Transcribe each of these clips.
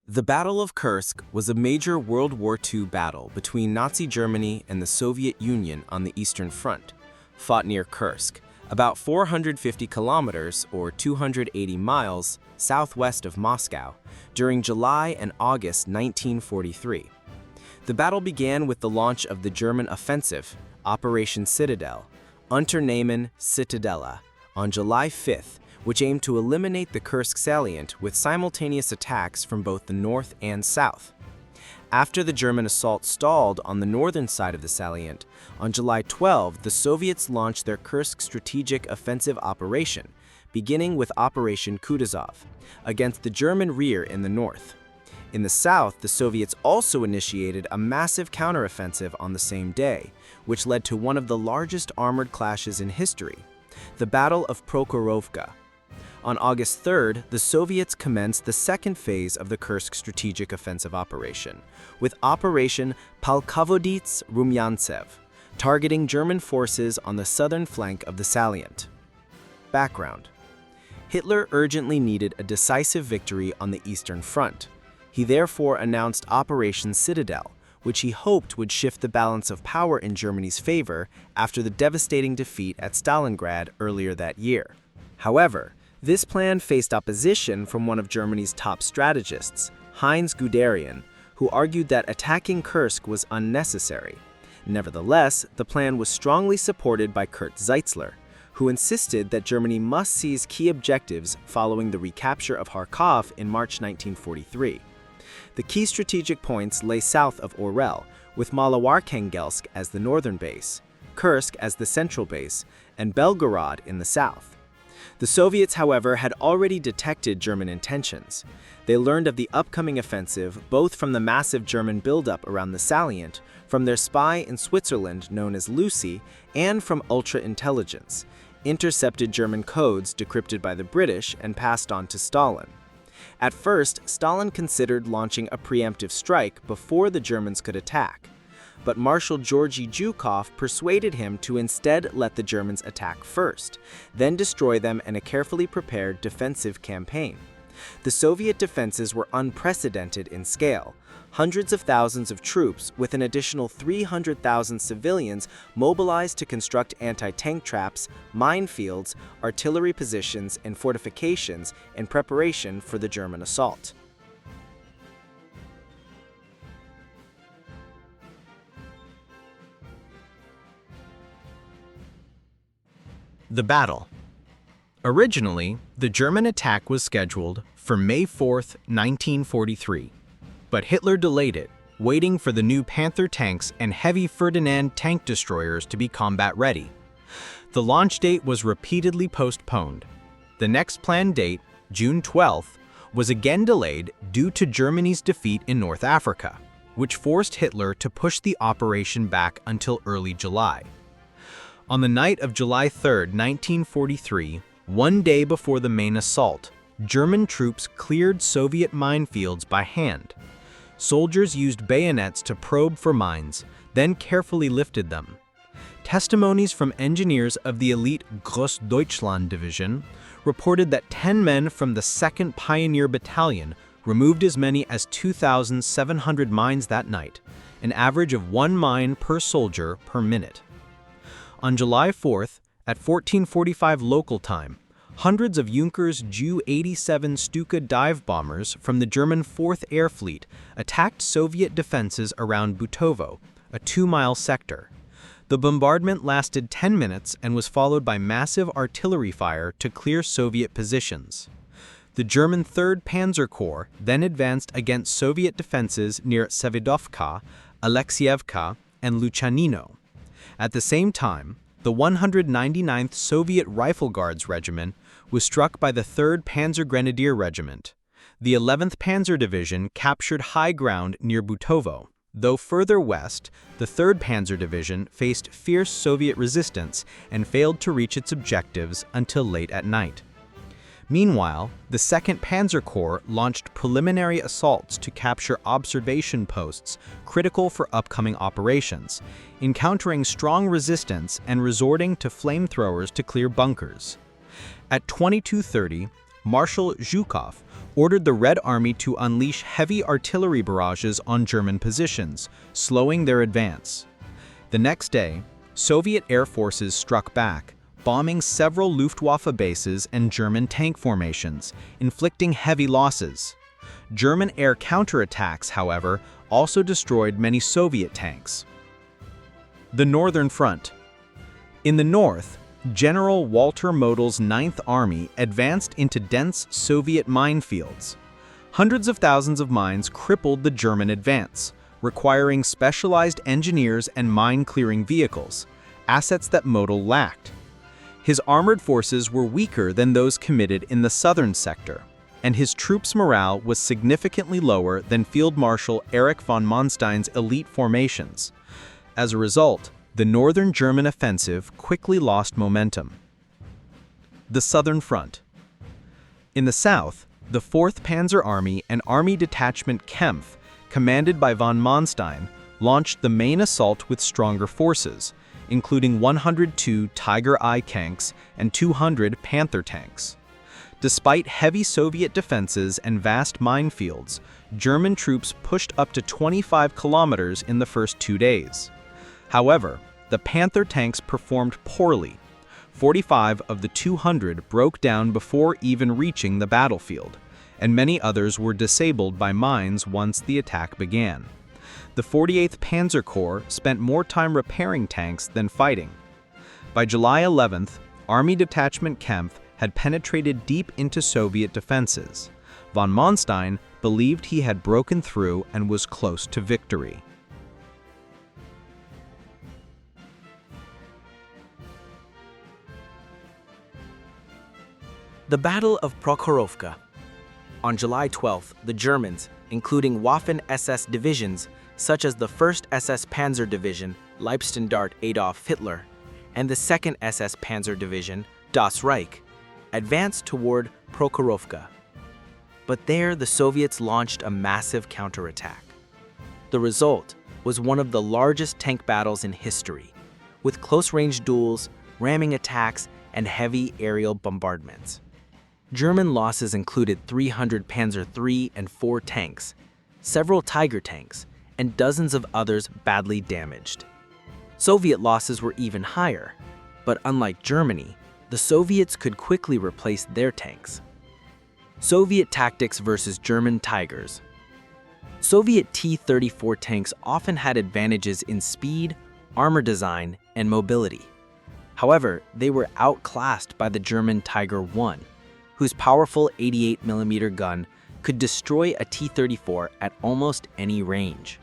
The Battle of Kursk was a major World War II battle between Nazi Germany and the Soviet Union on the Eastern Front, fought near Kursk, about 450 kilometers or 280 miles southwest of Moscow, during July and August 1943. The battle began with the launch of the German offensive, Operation Citadel, Unternehmen Citadella, on July 5th, which aimed to eliminate the Kursk salient with simultaneous attacks from both the north and south. After the German assault stalled on the northern side of the salient, on July 12, the Soviets launched their Kursk strategic offensive operation, beginning with Operation Kutuzov, against the German rear in the north. In the south, the Soviets also initiated a massive counteroffensive on the same day, which led to one of the largest armored clashes in history, the Battle of Prokhorovka. On August 3rd, the Soviets commenced the second phase of the Kursk strategic offensive operation, with Operation Polkovodets Rumyantsev, targeting German forces on the southern flank of the salient. Background: Hitler urgently needed a decisive victory on the Eastern Front. He therefore announced Operation Citadel, which he hoped would shift the balance of power in Germany's favor after the devastating defeat at Stalingrad earlier that year. However, this plan faced opposition from one of Germany's top strategists, Heinz Guderian, who argued that attacking Kursk was unnecessary. Nevertheless, the plan was strongly supported by Kurt Zeitzler, who insisted that Germany must seize key objectives following the recapture of Kharkov in March 1943. The key strategic points lay south of Orel, with Maloarkhangelsk as the northern base, Kursk as the central base, and Belgorod in the south. The Soviets, however, had already detected German intentions. They learned of the upcoming offensive both from the massive German buildup around the salient, from their spy in Switzerland known as Lucy, and from ultra-intelligence, intercepted German codes decrypted by the British and passed on to Stalin. At first, Stalin considered launching a preemptive strike before the Germans could attack, but Marshal Georgy Zhukov persuaded him to instead let the Germans attack first, then destroy them in a carefully prepared defensive campaign. The Soviet defenses were unprecedented in scale. Hundreds of thousands of troops, with an additional 300,000 civilians mobilized to construct anti-tank traps, minefields, artillery positions, and fortifications in preparation for the German assault. The battle. Originally, the German attack was scheduled for May 4, 1943, but Hitler delayed it, waiting for the new Panther tanks and heavy Ferdinand tank destroyers to be combat-ready. The launch date was repeatedly postponed. The next planned date, June 12th, was again delayed due to Germany's defeat in North Africa, which forced Hitler to push the operation back until early July. On the night of July 3, 1943, one day before the main assault, German troops cleared Soviet minefields by hand. Soldiers used bayonets to probe for mines, then carefully lifted them. Testimonies from engineers of the elite Großdeutschland Division reported that 10 men from the 2nd Pioneer Battalion removed as many as 2,700 mines that night, an average of 1 mine per soldier per minute. On July 4th, at 14:45 local time, hundreds of Junkers Ju-87 Stuka dive bombers from the German 4th Air Fleet attacked Soviet defenses around Butovo, a 2-mile sector. The bombardment lasted 10 minutes and was followed by massive artillery fire to clear Soviet positions. The German 3rd Panzer Corps then advanced against Soviet defenses near Sevedovka, Alexievka, and Luchanino. At the same time, the 199th Soviet Rifle Guards Regiment was struck by the 3rd Panzer Grenadier Regiment. The 11th Panzer Division captured high ground near Butovo, though further west, the 3rd Panzer Division faced fierce Soviet resistance and failed to reach its objectives until late at night. Meanwhile, the 2nd Panzer Corps launched preliminary assaults to capture observation posts critical for upcoming operations, encountering strong resistance and resorting to flamethrowers to clear bunkers. At 22:30, Marshal Zhukov ordered the Red Army to unleash heavy artillery barrages on German positions, slowing their advance. The next day, Soviet air forces struck back, bombing several Luftwaffe bases and German tank formations, inflicting heavy losses. German air counterattacks, however, also destroyed many Soviet tanks. The Northern Front. In the north, General Walter Model's 9th Army advanced into dense Soviet minefields. Hundreds of thousands of mines crippled the German advance, requiring specialized engineers and mine-clearing vehicles, assets that Model lacked. His armored forces were weaker than those committed in the southern sector, and his troops' morale was significantly lower than Field Marshal Erich von Manstein's elite formations. As a result, the northern German offensive quickly lost momentum. The Southern Front. In the south, the 4th Panzer Army and Army Detachment Kempf, commanded by von Manstein, launched the main assault with stronger forces, including 102 Tiger I tanks and 200 Panther tanks. Despite heavy Soviet defenses and vast minefields, German troops pushed up to 25 kilometers in the first 2 days. However, the Panther tanks performed poorly. 45 of the 200 broke down before even reaching the battlefield, and many others were disabled by mines once the attack began. The 48th Panzer Corps spent more time repairing tanks than fighting. By July 11th, Army Detachment Kempf had penetrated deep into Soviet defenses. Von Manstein believed he had broken through and was close to victory. The Battle of Prokhorovka. On July 12th, the Germans, including Waffen-SS divisions such as the 1st SS Panzer Division, Leibstandarte Adolf Hitler, and the 2nd SS Panzer Division, Das Reich, advanced toward Prokhorovka. But there, the Soviets launched a massive counterattack. The result was one of the largest tank battles in history, with close-range duels, ramming attacks, and heavy aerial bombardments. German losses included 300 Panzer III and IV tanks, several Tiger tanks, and dozens of others badly damaged. Soviet losses were even higher, but unlike Germany, the Soviets could quickly replace their tanks. Soviet tactics versus German Tigers. Soviet T-34 tanks often had advantages in speed, armor design, and mobility. However, they were outclassed by the German Tiger I, whose powerful 88mm gun could destroy a T-34 at almost any range.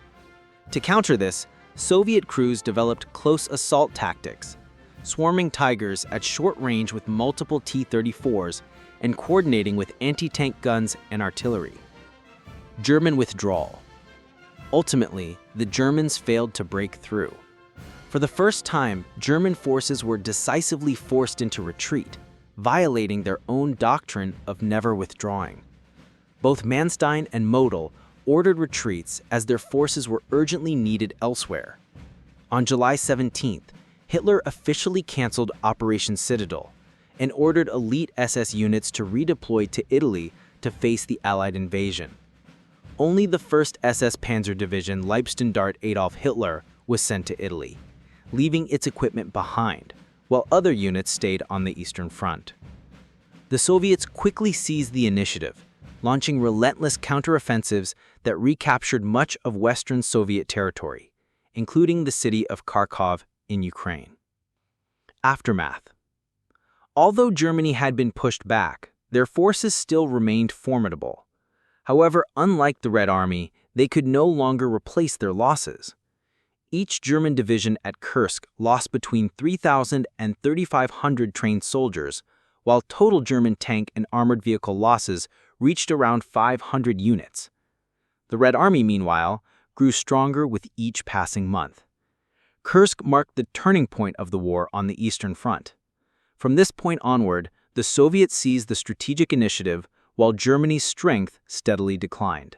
To counter this, Soviet crews developed close assault tactics, swarming Tigers at short range with multiple T-34s and coordinating with anti-tank guns and artillery. German withdrawal. Ultimately, the Germans failed to break through. For the first time, German forces were decisively forced into retreat, violating their own doctrine of never withdrawing. Both Manstein and Model ordered retreats as their forces were urgently needed elsewhere. On July 17th, Hitler officially canceled Operation Citadel and ordered elite SS units to redeploy to Italy to face the Allied invasion. Only the 1st SS Panzer Division Leibstandarte Adolf Hitler was sent to Italy, leaving its equipment behind, while other units stayed on the Eastern Front. The Soviets quickly seized the initiative, launching relentless counteroffensives that recaptured much of Western Soviet territory, including the city of Kharkov in Ukraine. Aftermath. Although Germany had been pushed back, their forces still remained formidable. However, unlike the Red Army, they could no longer replace their losses. Each German division at Kursk lost between 3,000 and 3,500 trained soldiers, while total German tank and armored vehicle losses reached around 500 units. The Red Army, meanwhile, grew stronger with each passing month. Kursk marked the turning point of the war on the Eastern Front. From this point onward, the Soviets seized the strategic initiative while Germany's strength steadily declined.